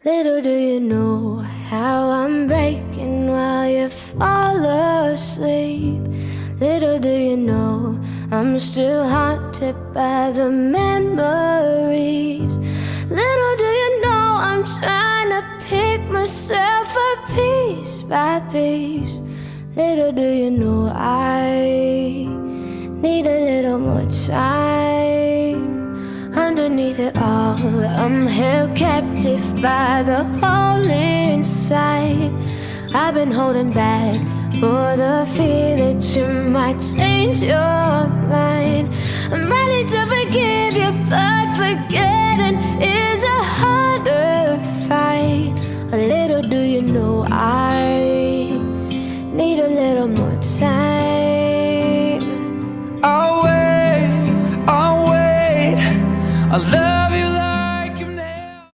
Little do you know how I'm breaking while you fall asleep. Little do you know I'm still haunted by the memories. Little do you know I'm trying to pick myself up piece by piece. Little do you know I need a little more time. Underneath it all, I'm held captive by the hole inside. I've been holding back for the fear that you might change your mind. I'm ready to forgive you, but forgetting is a harder fight. A little do you know I need a little more time. I'll wait, I'll wait a little